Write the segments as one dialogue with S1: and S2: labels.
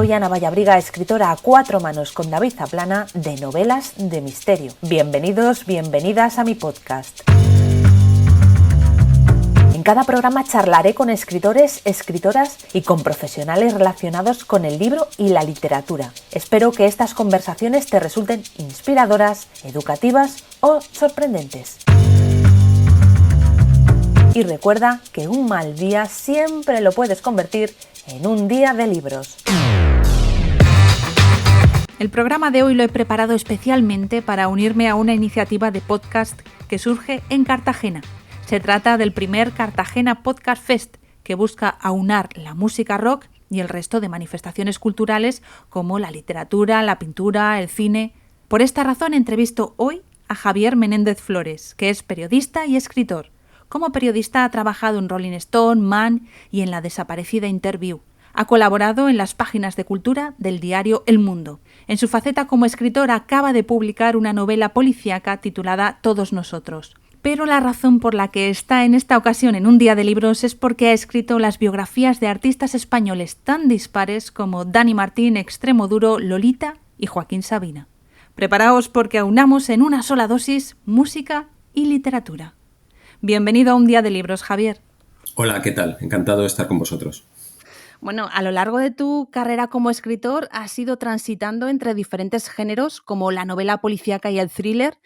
S1: Soy Ana Vallabriga, escritora a cuatro manos con David Zaplana de novelas de misterio. Bienvenidos, bienvenidas a mi podcast. En cada programa charlaré con escritores, escritoras y con profesionales relacionados con el libro y la literatura. Espero que estas conversaciones te resulten inspiradoras, educativas o sorprendentes. Y recuerda que un mal día siempre lo puedes convertir en un día de libros.
S2: El programa de hoy lo he preparado especialmente para unirme a una iniciativa de podcast que surge en Cartagena. Se trata del primer Cartagena Podcast Fest, que busca aunar la música rock y el resto de manifestaciones culturales como la literatura, la pintura, el cine. Por esta razón entrevisto hoy a Javier Menéndez Flores, que es periodista y escritor. Como periodista ha trabajado en Rolling Stone, Man y en la desaparecida Interview. Ha colaborado en las páginas de cultura del diario El Mundo. En su faceta como escritor acaba de publicar una novela policíaca titulada Todos nosotros. Pero la razón por la que está en esta ocasión en un día de libros es porque ha escrito las biografías de artistas españoles tan dispares como Dani Martín, Extremoduro, Lolita y Joaquín Sabina. Preparaos porque aunamos en una sola dosis música y literatura. Bienvenido a un día de libros, Javier.
S3: Hola, ¿qué tal? Encantado de estar con vosotros.
S2: Bueno, a lo largo de tu carrera como escritor has ido transitando entre diferentes géneros como la novela policíaca y el thriller,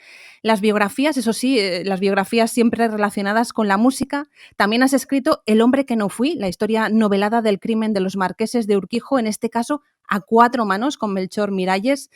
S2: las biografías, eso sí, las biografías siempre relacionadas con la música. También has escrito El hombre que no fui, la historia novelada del crimen de los marqueses de Urquijo, en este caso a cuatro manos con Melchor Miralles.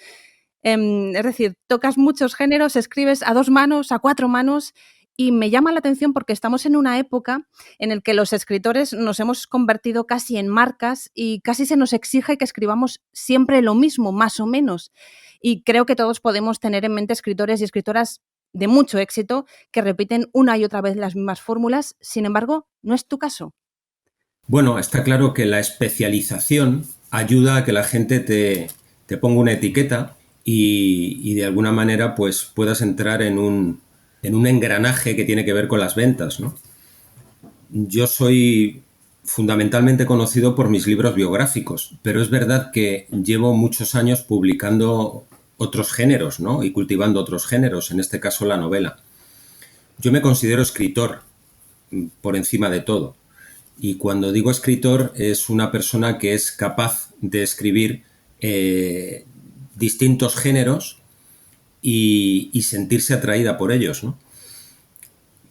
S2: Es decir, tocas muchos géneros, escribes a dos manos, a cuatro manos. Y me llama la atención porque estamos en una época en la que los escritores nos hemos convertido casi en marcas y casi se nos exige que escribamos siempre lo mismo, más o menos. Y creo que todos podemos tener en mente escritores y escritoras de mucho éxito que repiten una y otra vez las mismas fórmulas. Sin embargo, no es tu caso.
S3: Bueno, está claro que la especialización ayuda a que la gente te ponga una etiqueta y de alguna manera pues puedas entrar en un engranaje que tiene que ver con las ventas, ¿no? Yo soy fundamentalmente conocido por mis libros biográficos, pero es verdad que llevo muchos años publicando otros géneros, ¿no? Y cultivando otros géneros, en este caso la novela. Yo me considero escritor por encima de todo. Y cuando digo escritor es una persona que es capaz de escribir distintos géneros y sentirse atraída por ellos, ¿no?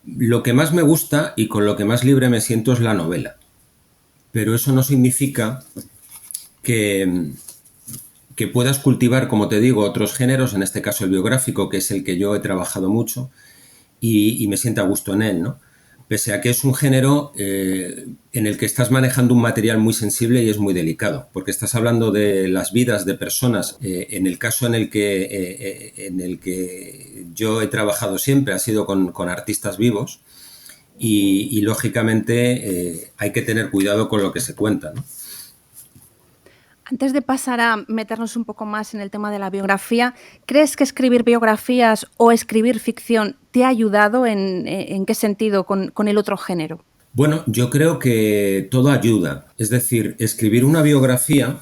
S3: Lo que más me gusta y con lo que más libre me siento es la novela. Pero eso no significa que puedas cultivar, como te digo, otros géneros, en este caso el biográfico, que es el que yo he trabajado mucho y me siento a gusto en él, ¿no? Pese a que es un género en el que estás manejando un material muy sensible y es muy delicado, porque estás hablando de las vidas de personas. En el caso en el que yo he trabajado siempre ha sido con artistas vivos y lógicamente hay que tener cuidado con lo que se cuenta, ¿no?
S2: Antes de pasar a meternos un poco más en el tema de la biografía, ¿crees que escribir biografías o escribir ficción te ha ayudado en qué sentido con el otro género?
S3: Bueno, yo creo que todo ayuda. Es decir, escribir una biografía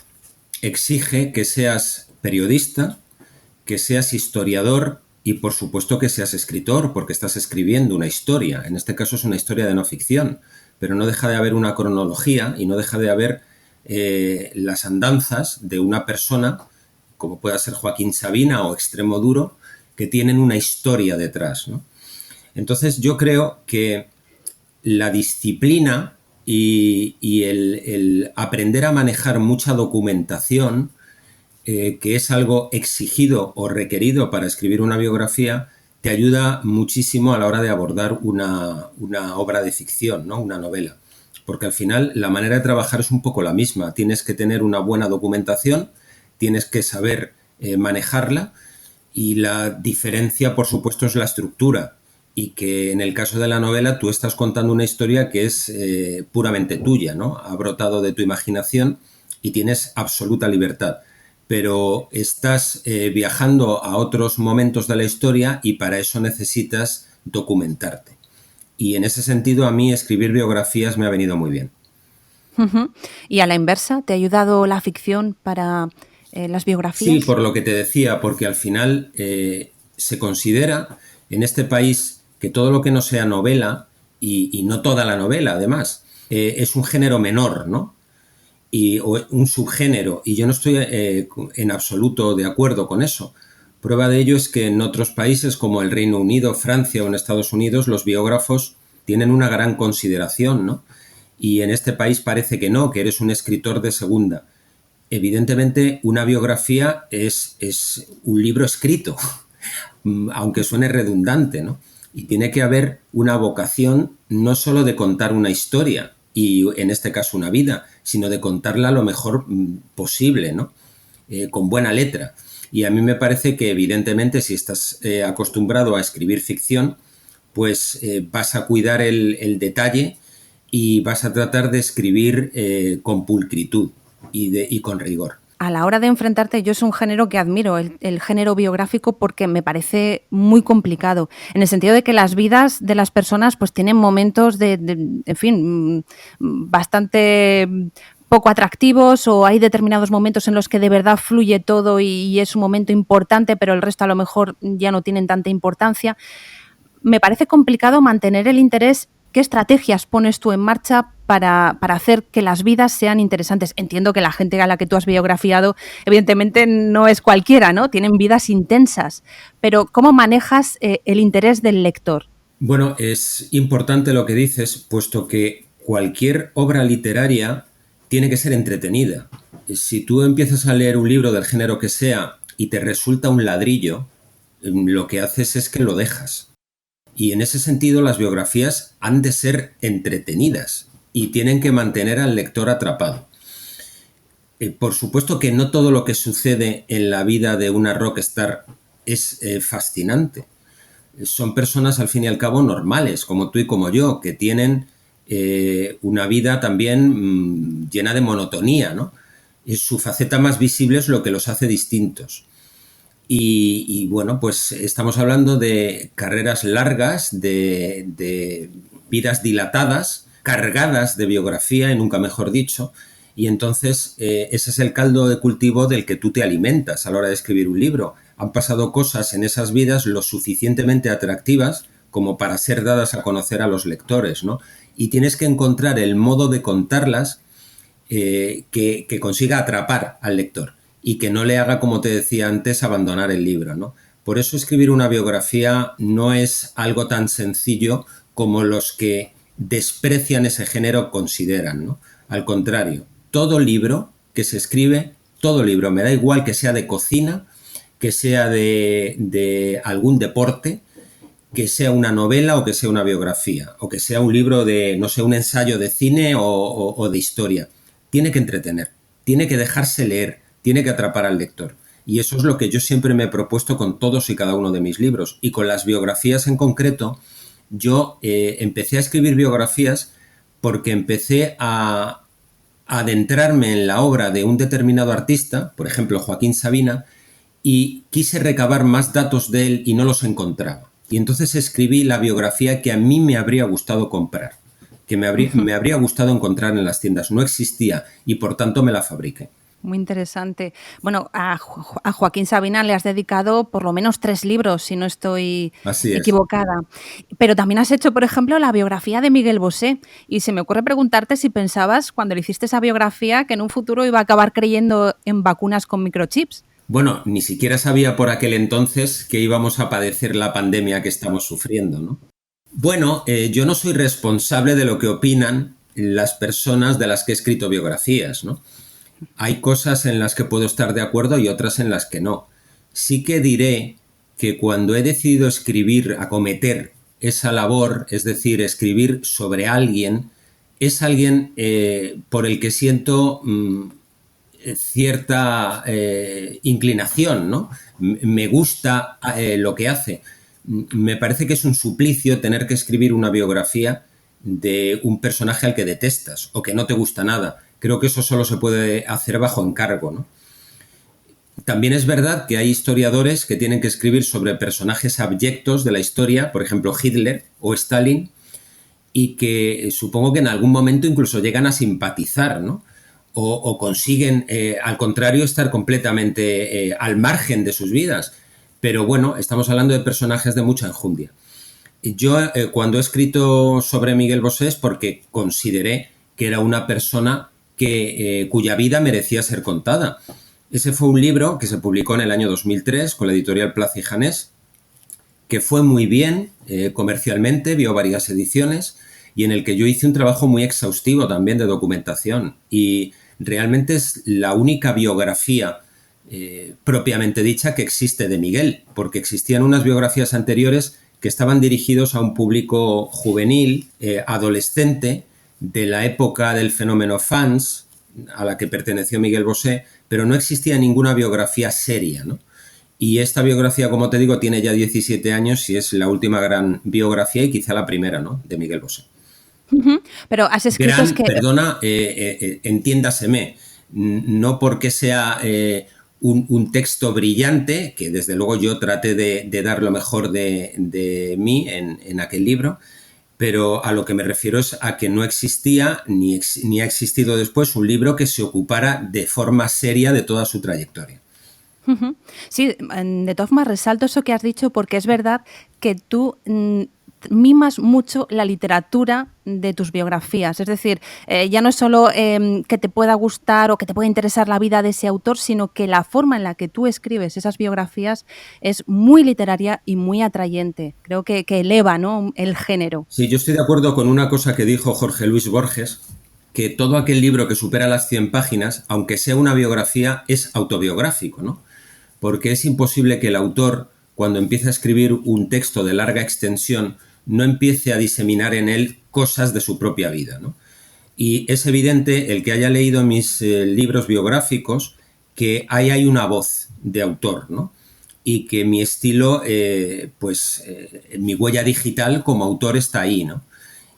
S3: exige que seas periodista, que seas historiador y por supuesto que seas escritor, porque estás escribiendo una historia. En este caso es una historia de no ficción, pero no deja de haber una cronología y no deja de haber las andanzas de una persona, como pueda ser Joaquín Sabina o Extremoduro, que tienen una historia detrás, ¿no? Entonces yo creo que la disciplina y el aprender a manejar mucha documentación, que es algo exigido o requerido para escribir una biografía, te ayuda muchísimo a la hora de abordar una obra de ficción, ¿no? Una novela. Porque al final la manera de trabajar es un poco la misma. Tienes que tener una buena documentación, tienes que saber manejarla y la diferencia, por supuesto, es la estructura. Y que en el caso de la novela tú estás contando una historia que es puramente tuya, ¿no? Ha brotado de tu imaginación y tienes absoluta libertad. Pero estás viajando a otros momentos de la historia y para eso necesitas documentarte. Y en ese sentido a mí escribir biografías me ha venido muy bien.
S2: Ujú. Y a la inversa, ¿te ha ayudado la ficción para las biografías?
S3: Sí, por lo que te decía, porque al final se considera en este país que todo lo que no sea novela, y no toda la novela además, es un género menor, ¿no? O un subgénero, y yo no estoy en absoluto de acuerdo con eso. Prueba de ello es que en otros países como el Reino Unido, Francia o en Estados Unidos los biógrafos tienen una gran consideración, ¿no? Y en este país parece que no, que eres un escritor de segunda. Evidentemente, una biografía es un libro escrito, aunque suene redundante, ¿no? Y tiene que haber una vocación no solo de contar una historia, y en este caso una vida, sino de contarla lo mejor posible, ¿no? Con buena letra. Y a mí me parece que evidentemente si estás acostumbrado a escribir ficción, pues vas a cuidar el detalle y vas a tratar de escribir con pulcritud y con rigor.
S2: A la hora de enfrentarte, yo es un género que admiro, el género biográfico, porque me parece muy complicado, en el sentido de que las vidas de las personas pues tienen momentos en fin, bastante poco atractivos, o hay determinados momentos en los que de verdad fluye todo y es un momento importante, pero el resto a lo mejor ya no tienen tanta importancia. Me parece complicado mantener el interés. ¿Qué estrategias pones tú en marcha para hacer que las vidas sean interesantes? Entiendo que la gente a la que tú has biografiado, evidentemente, no es cualquiera, ¿no? Tienen vidas intensas. Pero ¿cómo manejas el interés del lector?
S3: Bueno, es importante lo que dices, puesto que cualquier obra literaria tiene que ser entretenida. Si tú empiezas a leer un libro del género que sea y te resulta un ladrillo, lo que haces es que lo dejas. Y en ese sentido las biografías han de ser entretenidas y tienen que mantener al lector atrapado. Por supuesto que no todo lo que sucede en la vida de una rockstar es fascinante. Son personas al fin y al cabo normales, como tú y como yo, que tienen una vida también llena de monotonía, ¿no? Y su faceta más visible es lo que los hace distintos. Y bueno, pues estamos hablando de carreras largas, de vidas dilatadas, cargadas de biografía, y nunca mejor dicho, y entonces ese es el caldo de cultivo del que tú te alimentas a la hora de escribir un libro. Han pasado cosas en esas vidas lo suficientemente atractivas como para ser dadas a conocer a los lectores, ¿no? Y tienes que encontrar el modo de contarlas que consiga atrapar al lector y que no le haga, como te decía antes, abandonar el libro, ¿no? Por eso escribir una biografía no es algo tan sencillo como los que desprecian ese género consideran, ¿no? Al contrario, todo libro que se escribe, todo libro, me da igual que sea de cocina, que sea de algún deporte, que sea una novela o que sea una biografía, o que sea un libro de, no sé, un ensayo de cine o de historia. Tiene que entretener, tiene que dejarse leer, tiene que atrapar al lector. Y eso es lo que yo siempre me he propuesto con todos y cada uno de mis libros. Y con las biografías en concreto, yo empecé a escribir biografías porque empecé a adentrarme en la obra de un determinado artista, por ejemplo Joaquín Sabina, y quise recabar más datos de él y no los encontraba. Y entonces escribí la biografía que a mí me habría gustado comprar, que me habría gustado encontrar en las tiendas. No existía y por tanto me la fabriqué.
S2: Muy interesante. Bueno, a Joaquín Sabina le has dedicado por lo menos 3 libros, si no estoy equivocada. Pero también has hecho, por ejemplo, la biografía de Miguel Bosé. Y se me ocurre preguntarte si pensabas, cuando le hiciste esa biografía, que en un futuro iba a acabar creyendo en vacunas con microchips.
S3: Bueno, ni siquiera sabía por aquel entonces que íbamos a padecer la pandemia que estamos sufriendo, ¿no? Bueno, yo no soy responsable de lo que opinan las personas de las que he escrito biografías, ¿no? Hay cosas en las que puedo estar de acuerdo y otras en las que no. Sí que diré que cuando he decidido escribir, acometer esa labor, es decir, escribir sobre alguien, es alguien por el que siento cierta inclinación, ¿no? Me gusta lo que hace. Me parece que es un suplicio tener que escribir una biografía de un personaje al que detestas o que no te gusta nada. Creo que eso solo se puede hacer bajo encargo, ¿no? También es verdad que hay historiadores que tienen que escribir sobre personajes abyectos de la historia, por ejemplo Hitler o Stalin, y que supongo que en algún momento incluso llegan a simpatizar, ¿no? O consiguen, al contrario, estar completamente al margen de sus vidas. Pero bueno, estamos hablando de personajes de mucha enjundia. Yo cuando he escrito sobre Miguel Bosé es porque consideré que era una persona cuya vida merecía ser contada. Ese fue un libro que se publicó en el año 2003 con la editorial Plaza y Janés, que fue muy bien comercialmente, vio varias ediciones y en el que yo hice un trabajo muy exhaustivo también de documentación. Y realmente es la única biografía propiamente dicha que existe de Miguel, porque existían unas biografías anteriores que estaban dirigidos a un público juvenil, adolescente, de la época del fenómeno fans, a la que perteneció Miguel Bosé, pero no existía ninguna biografía seria, ¿no? Y esta biografía, como te digo, tiene ya 17 años y es la última gran biografía y quizá la primera, ¿no?, de Miguel Bosé.
S2: Pero has escrito
S3: Perdona, entiéndaseme, no porque sea un texto brillante, que desde luego yo traté de dar lo mejor de mí en aquel libro, pero a lo que me refiero es a que no existía ni ha existido después un libro que se ocupara de forma seria de toda su trayectoria.
S2: Sí, de todas formas resalto eso que has dicho porque es verdad que tú mimas mucho la literatura de tus biografías, es decir, ya no es solo que te pueda gustar o que te pueda interesar la vida de ese autor, sino que la forma en la que tú escribes esas biografías es muy literaria y muy atrayente, creo que eleva, ¿no?, el género.
S3: Sí, yo estoy de acuerdo con una cosa que dijo Jorge Luis Borges, que todo aquel libro que supera las 100 páginas, aunque sea una biografía, es autobiográfico, ¿no? Porque es imposible que el autor, cuando empieza a escribir un texto de larga extensión, no empiece a diseminar en él cosas de su propia vida, ¿no? Y es evidente, el que haya leído mis libros biográficos, que ahí hay una voz de autor, ¿no? Y que mi estilo, mi huella digital como autor está ahí, ¿no?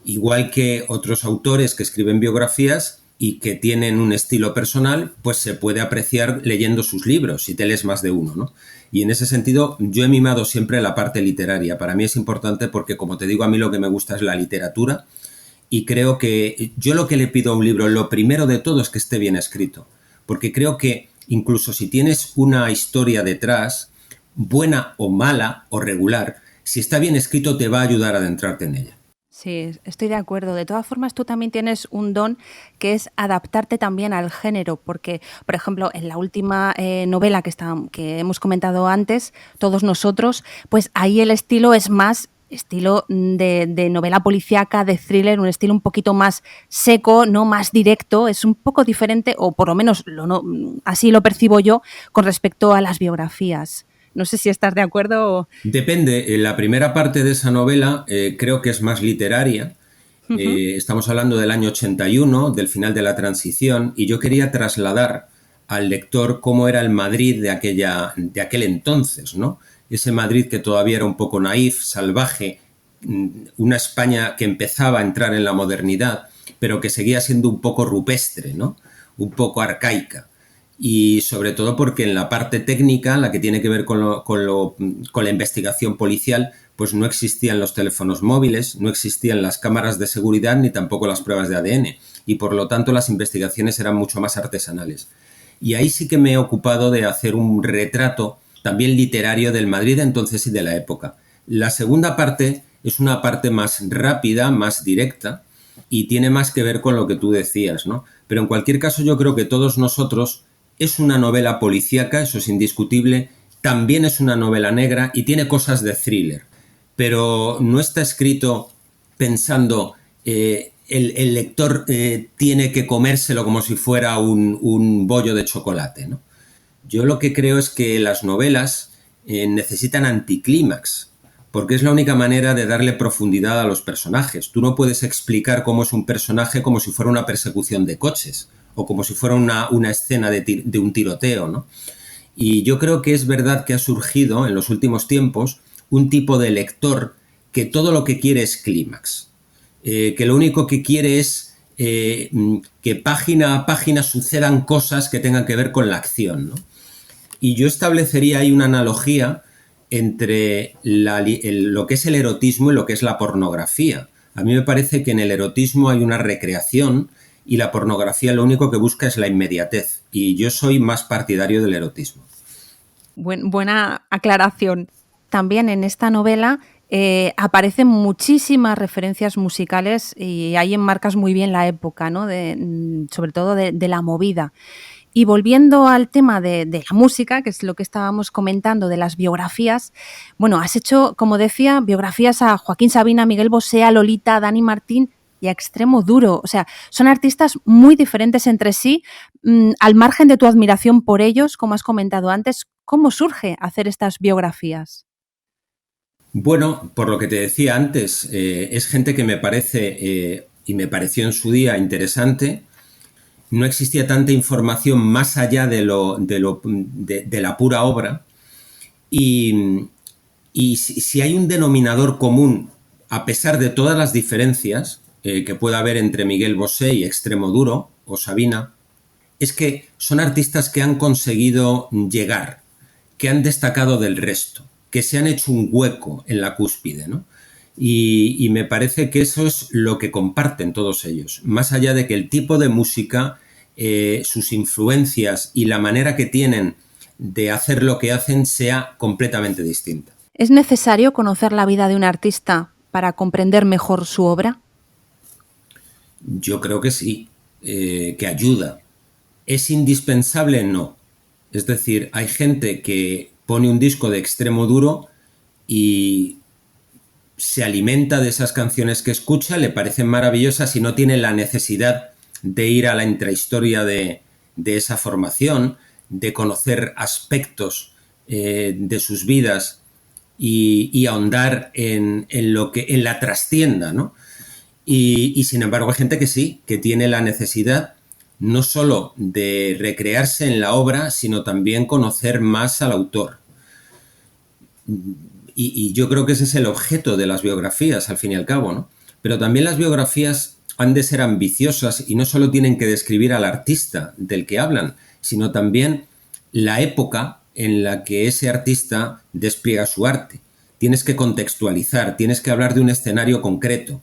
S3: Igual que otros autores que escriben biografías y que tienen un estilo personal, pues se puede apreciar leyendo sus libros, si te lees más de uno, ¿no? Y en ese sentido yo he mimado siempre la parte literaria. Para mí es importante porque, como te digo, a mí lo que me gusta es la literatura y creo que yo lo que le pido a un libro, lo primero de todo es que esté bien escrito, porque creo que incluso si tienes una historia detrás, buena o mala o regular, si está bien escrito te va a ayudar a adentrarte en ella.
S2: Sí, estoy de acuerdo. De todas formas, tú también tienes un don que es adaptarte también al género, porque, por ejemplo, en la última novela que hemos comentado antes, Todos nosotros, pues ahí el estilo es más estilo de novela policíaca, de thriller, un estilo un poquito más seco, no más directo, es un poco diferente, o por lo menos así lo percibo yo con respecto a las biografías. No sé si estás de acuerdo o...
S3: Depende. La primera parte de esa novela creo que es más literaria. Estamos hablando del año 81, del final de la transición, y yo quería trasladar al lector cómo era el Madrid de aquel entonces, ¿no? Ese Madrid que todavía era un poco naif, salvaje, una España que empezaba a entrar en la modernidad, pero que seguía siendo un poco rupestre, ¿no? Un poco arcaica. Y sobre todo porque en la parte técnica, la que tiene que ver con la investigación policial, pues no existían los teléfonos móviles, no existían las cámaras de seguridad ni tampoco las pruebas de ADN. Y por lo tanto las investigaciones eran mucho más artesanales. Y ahí sí que me he ocupado de hacer un retrato también literario del Madrid de entonces y de la época. La segunda parte es una parte más rápida, más directa y tiene más que ver con lo que tú decías, ¿no? Pero en cualquier caso yo creo que Todos nosotros es una novela policíaca, eso es indiscutible, también es una novela negra y tiene cosas de thriller, pero no está escrito pensando el lector tiene que comérselo como si fuera un bollo de chocolate, ¿no? Yo lo que creo es que las novelas necesitan anticlímax, porque es la única manera de darle profundidad a los personajes. Tú no puedes explicar cómo es un personaje como si fuera una persecución de coches o como si fuera una escena de un tiroteo, ¿no? Y yo creo que es verdad que ha surgido en los últimos tiempos un tipo de lector que todo lo que quiere es clímax, que lo único que quiere es que página a página sucedan cosas que tengan que ver con la acción, ¿no? Y yo establecería ahí una analogía entre lo que es el erotismo y lo que es la pornografía. A mí me parece que en el erotismo hay una recreación y la pornografía lo único que busca es la inmediatez. Y yo soy más partidario del erotismo.
S2: Buena aclaración. También en esta novela aparecen muchísimas referencias musicales y ahí enmarcas muy bien la época, ¿no? Sobre todo de la movida. Y volviendo al tema de la música, que es lo que estábamos comentando, de las biografías, bueno, has hecho, como decía, biografías a Joaquín Sabina, Miguel Bosé, a Lolita, a Dani Martín y a Extremo Duro. O sea, son artistas muy diferentes entre sí. Al margen de tu admiración por ellos, como has comentado antes, ¿cómo surge hacer estas biografías?
S3: Bueno, por lo que te decía antes, es gente que me parece, y me pareció en su día interesante. No existía tanta información más allá de la pura obra. Y si hay un denominador común, a pesar de todas las diferencias que pueda haber entre Miguel Bosé y Extremo Duro o Sabina, es que son artistas que han conseguido llegar, que han destacado del resto, que se han hecho un hueco en la cúspide, ¿no? Y me parece que eso es lo que comparten todos ellos, más allá de que el tipo de música, sus influencias y la manera que tienen de hacer lo que hacen sea completamente distinta.
S2: ¿Es necesario conocer la vida de un artista para comprender mejor su obra?
S3: Yo creo que sí, que ayuda. ¿Es indispensable? No. Es decir, hay gente que pone un disco de Extremo Duro y se alimenta de esas canciones que escucha, le parecen maravillosas y no tiene la necesidad de ir a la intrahistoria de esa formación, de conocer aspectos de sus vidas y ahondar en la trastienda, ¿no? Y sin embargo hay gente que sí, que tiene la necesidad no solo de recrearse en la obra, sino también conocer más al autor. Y yo creo que ese es el objeto de las biografías, al fin y al cabo, ¿no? Pero también las biografías han de ser ambiciosas y no solo tienen que describir al artista del que hablan, sino también la época en la que ese artista despliega su arte. Tienes que contextualizar, tienes que hablar de un escenario concreto.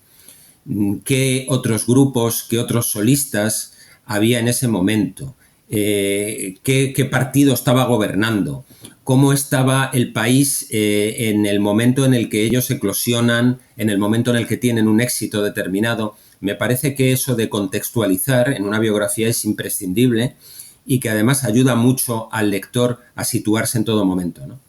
S3: ¿Qué otros grupos, qué otros solistas había en ese momento? ¿Qué partido estaba gobernando? ¿Cómo estaba el país en el momento en el que ellos eclosionan, en el momento en el que tienen un éxito determinado? Me parece que eso de contextualizar en una biografía es imprescindible y que además ayuda mucho al lector a situarse en todo momento, ¿no?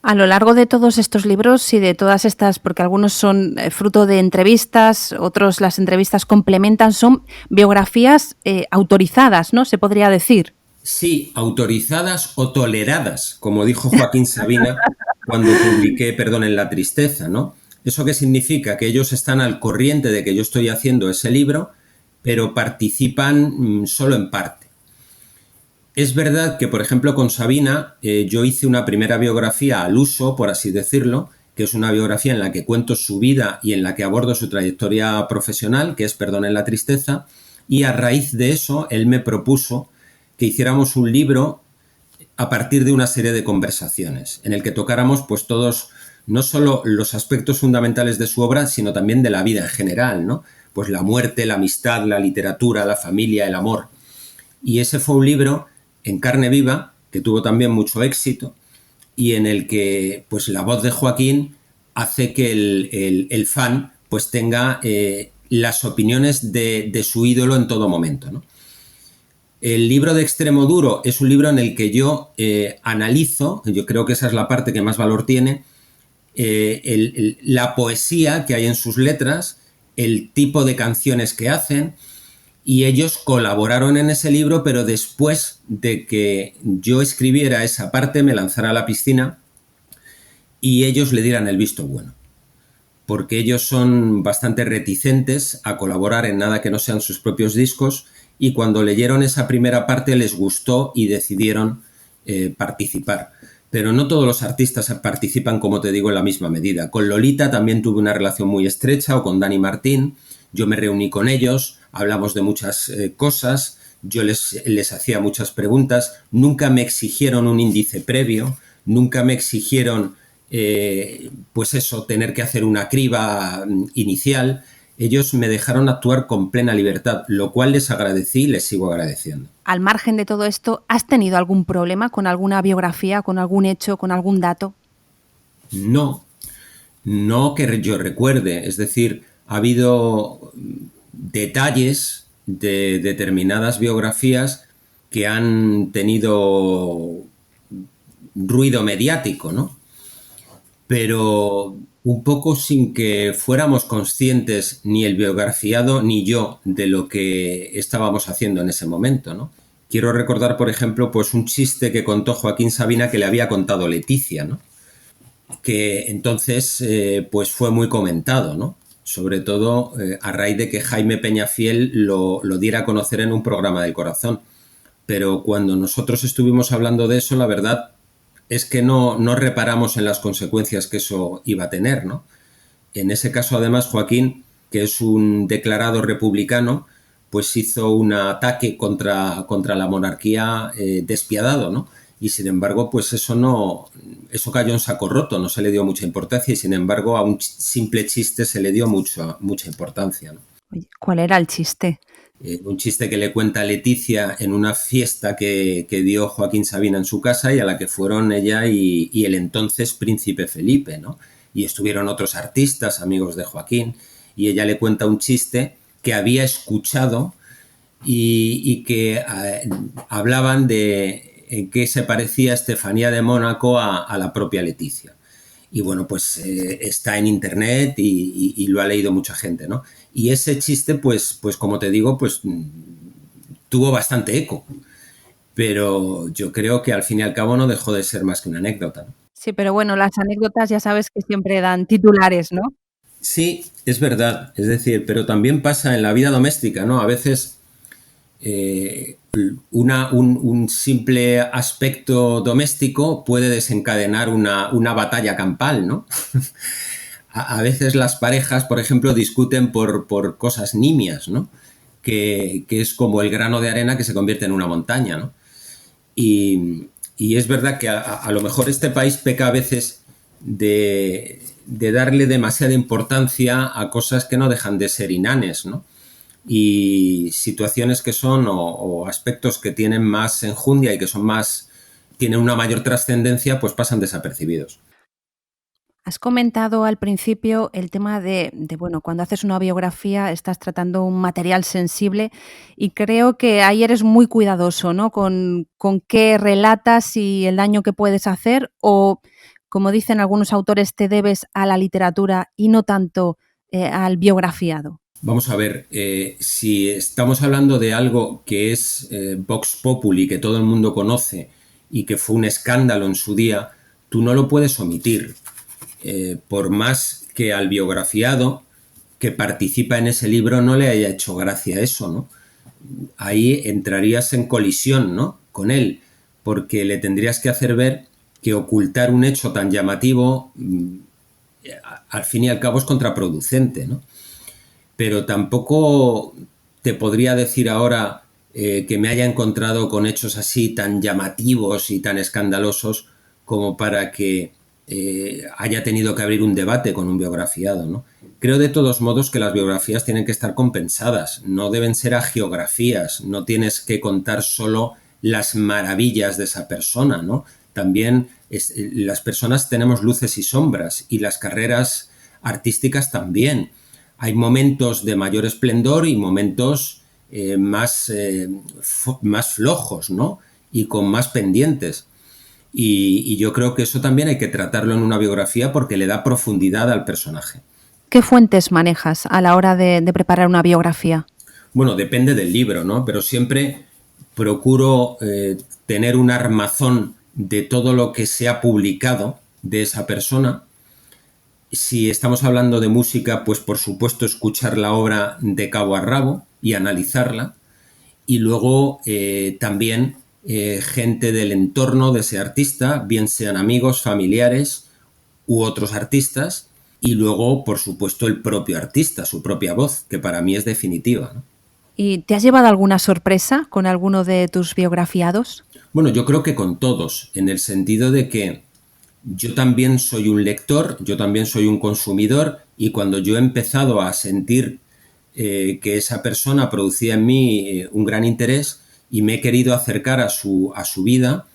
S2: A lo largo de todos estos libros y de todas estas, porque algunos son fruto de entrevistas, otros las entrevistas complementan, son biografías autorizadas, ¿no? Se podría decir.
S3: Sí, autorizadas o toleradas, como dijo Joaquín Sabina cuando publiqué Perdón en la tristeza, ¿no? ¿Eso qué significa? Que ellos están al corriente de que yo estoy haciendo ese libro, pero participan solo en parte. Es verdad que, por ejemplo, con Sabina yo hice una primera biografía al uso, por así decirlo, que es una biografía en la que cuento su vida y en la que abordo su trayectoria profesional, que es Perdón en la tristeza, y a raíz de eso él me propuso que hiciéramos un libro a partir de una serie de conversaciones, en el que tocáramos pues todos, no solo los aspectos fundamentales de su obra, sino también de la vida en general, ¿no? Pues la muerte, la amistad, la literatura, la familia, el amor. Y ese fue un libro en carne viva, que tuvo también mucho éxito, y en el que pues la voz de Joaquín hace que el fan pues tenga las opiniones de su ídolo en todo momento, ¿no? El libro de Extremo Duro es un libro en el que yo analizo, yo creo que esa es la parte que más valor tiene, la poesía que hay en sus letras, el tipo de canciones que hacen, y ellos colaboraron en ese libro, pero después de que yo escribiera esa parte me lanzara a la piscina y ellos le dieran el visto bueno, porque ellos son bastante reticentes a colaborar en nada que no sean sus propios discos, y cuando leyeron esa primera parte les gustó y decidieron participar. Pero no todos los artistas participan, como te digo, en la misma medida. Con Lolita también tuve una relación muy estrecha, o con Dani Martín. Yo me reuní con ellos, hablamos de muchas cosas, yo les hacía muchas preguntas, nunca me exigieron un índice previo, nunca me exigieron, pues eso, tener que hacer una criba inicial. ellos me dejaron actuar con plena libertad, lo cual les agradecí y les sigo agradeciendo.
S2: Al margen de todo esto, ¿has tenido algún problema con alguna biografía, con algún hecho, con algún dato?
S3: No que yo recuerde, es decir, ha habido detalles de determinadas biografías que han tenido ruido mediático, ¿no? Pero un poco sin que fuéramos conscientes ni el biografiado ni yo de lo que estábamos haciendo en ese momento, ¿no? Quiero recordar, por ejemplo, pues un chiste que contó Joaquín Sabina que le había contado Leticia, ¿no? Que entonces pues fue muy comentado, ¿no? Sobre todo a raíz de que Jaime Peñafiel lo diera a conocer en un programa del Corazón. Pero cuando nosotros estuvimos hablando de eso, la verdad es que no reparamos en las consecuencias que eso iba a tener, ¿no? En ese caso, además, Joaquín, que es un declarado republicano, pues hizo un ataque contra la monarquía despiadado, ¿no? Y sin embargo, pues eso cayó en saco roto, no se le dio mucha importancia y sin embargo a un simple chiste se le dio mucha importancia, ¿no?
S2: Oye, ¿cuál era el chiste?
S3: Un chiste que le cuenta Leticia en una fiesta que dio Joaquín Sabina en su casa y a la que fueron ella y el entonces príncipe Felipe, ¿no? Y estuvieron otros artistas, amigos de Joaquín, y ella le cuenta un chiste que había escuchado y que hablaban de en qué se parecía Estefanía de Mónaco a la propia Leticia. Y bueno, pues está en internet y lo ha leído mucha gente, ¿no? Y ese chiste, pues como te digo, pues tuvo bastante eco. Pero yo creo que al fin y al cabo no dejó de ser más que una anécdota, ¿no?
S2: Sí, pero bueno, las anécdotas ya sabes que siempre dan titulares, ¿no?
S3: Sí, es verdad. Es decir, pero también pasa en la vida doméstica, ¿no? A veces un simple aspecto doméstico puede desencadenar una batalla campal, ¿no? A veces las parejas, por ejemplo, discuten por cosas nimias, ¿no? Que es como el grano de arena que se convierte en una montaña, ¿no? Y es verdad que a lo mejor este país peca a veces de darle demasiada importancia a cosas que no dejan de ser inanes, ¿no? Y situaciones que son o aspectos que tienen más enjundia y que tienen una mayor trascendencia, pues pasan desapercibidos.
S2: Has comentado al principio el tema bueno, cuando haces una biografía estás tratando un material sensible y creo que ahí eres muy cuidadoso, ¿no? Con qué relatas y el daño que puedes hacer o, como dicen algunos autores, te debes a la literatura y no tanto al biografiado.
S3: Vamos a ver, si estamos hablando de algo que es Vox Populi, que todo el mundo conoce y que fue un escándalo en su día, tú no lo puedes omitir. Por más que al biografiado que participa en ese libro no le haya hecho gracia eso, ¿no? Ahí entrarías en colisión, ¿no? Con él, porque le tendrías que hacer ver que ocultar un hecho tan llamativo al fin y al cabo es contraproducente, ¿no? Pero tampoco te podría decir ahora que me haya encontrado con hechos así tan llamativos y tan escandalosos como para que haya tenido que abrir un debate con un biografiado, ¿no? Creo de todos modos que las biografías tienen que estar compensadas, no deben ser agiografías, no tienes que contar solo las maravillas de esa persona, ¿no? También las personas tenemos luces y sombras y las carreras artísticas también. Hay momentos de mayor esplendor y momentos más flojos, ¿no? Y con más pendientes. Y yo creo que eso también hay que tratarlo en una biografía porque le da profundidad al personaje.
S2: ¿Qué fuentes manejas a la hora de preparar una biografía?
S3: Bueno, depende del libro, ¿no? Pero siempre procuro tener un armazón de todo lo que se ha publicado de esa persona. Si estamos hablando de música, pues por supuesto escuchar la obra de cabo a rabo y analizarla. Y luego también gente del entorno de ese artista, bien sean amigos, familiares u otros artistas. Y luego, por supuesto, el propio artista, su propia voz, que para mí es definitiva, ¿no?
S2: ¿Y te has llevado alguna sorpresa con alguno de tus biografiados?
S3: Bueno, yo creo que con todos, en el sentido de que yo también soy un lector, yo también soy un consumidor y cuando yo he empezado a sentir que esa persona producía en mí un gran interés y me he querido acercar a su vida,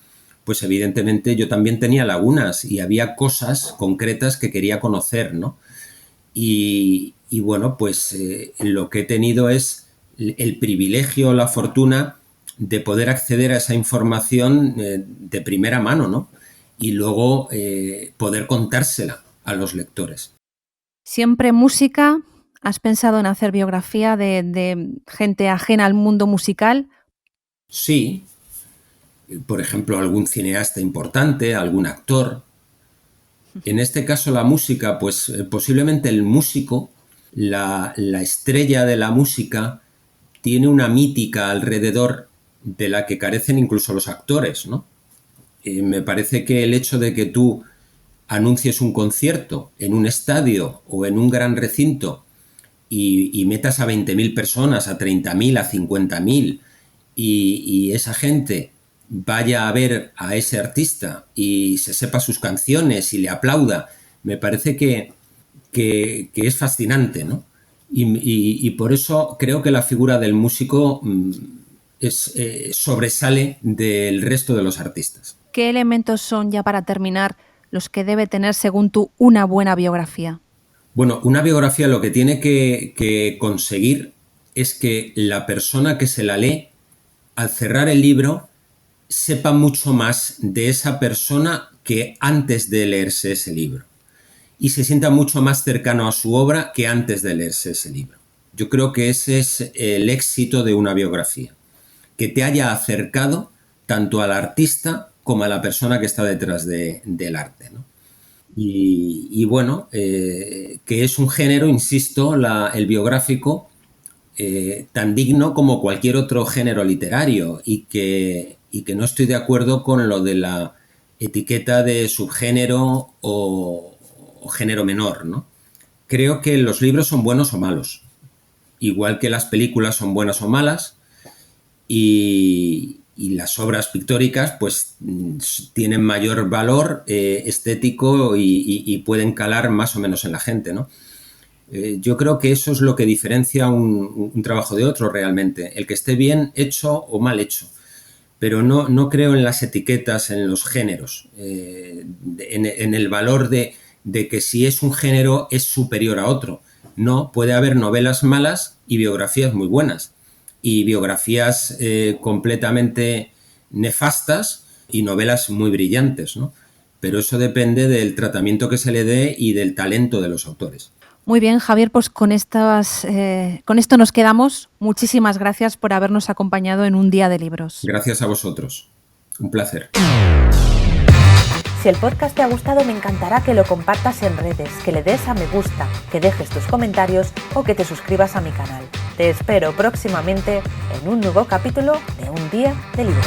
S3: pues evidentemente yo también tenía lagunas y había cosas concretas que quería conocer, ¿no? Y bueno, pues lo que he tenido es el privilegio, la fortuna de poder acceder a esa información de primera mano, ¿no? Y luego poder contársela a los lectores.
S2: ¿Siempre música? ¿Has pensado en hacer biografía de gente ajena al mundo musical?
S3: Sí, por ejemplo, algún cineasta importante, algún actor. En este caso la música, pues posiblemente el músico, la estrella de la música, tiene una mítica alrededor de la que carecen incluso los actores, ¿no? Me parece que el hecho de que tú anuncies un concierto en un estadio o en un gran recinto y metas a 20.000 personas, a 30.000, a 50.000 y esa gente vaya a ver a ese artista y se sepa sus canciones y le aplauda, me parece que es fascinante, ¿no? Y por eso creo que la figura del músico sobresale del resto de los artistas.
S2: ¿Qué elementos son, ya para terminar, los que debe tener, según tú, una buena biografía?
S3: Bueno, una biografía lo que tiene que conseguir es que la persona que se la lee, al cerrar el libro, sepa mucho más de esa persona que antes de leerse ese libro. Y se sienta mucho más cercano a su obra que antes de leerse ese libro. Yo creo que ese es el éxito de una biografía. Que te haya acercado tanto al artista como a la persona que está detrás del arte, ¿no? Y bueno, que es un género, insisto, el biográfico, tan digno como cualquier otro género literario y que no estoy de acuerdo con lo de la etiqueta de subgénero o género menor, ¿no? Creo que los libros son buenos o malos, igual que las películas son buenas o malas, y las obras pictóricas pues tienen mayor valor estético y pueden calar más o menos en la gente, ¿no? Yo creo que eso es lo que diferencia un trabajo de otro realmente, el que esté bien hecho o mal hecho. Pero no creo en las etiquetas, en los géneros, en el valor de que si es un género es superior a otro. No, puede haber novelas malas y biografías muy buenas. Y biografías completamente nefastas y novelas muy brillantes, ¿no? Pero eso depende del tratamiento que se le dé y del talento de los autores.
S2: Muy bien, Javier, pues con esto nos quedamos. Muchísimas gracias por habernos acompañado en un día de libros.
S3: Gracias a vosotros. Un placer.
S1: Si el podcast te ha gustado, me encantará que lo compartas en redes, que le des a me gusta, que dejes tus comentarios o que te suscribas a mi canal. Te espero próximamente en un nuevo capítulo de Un Día de Libros.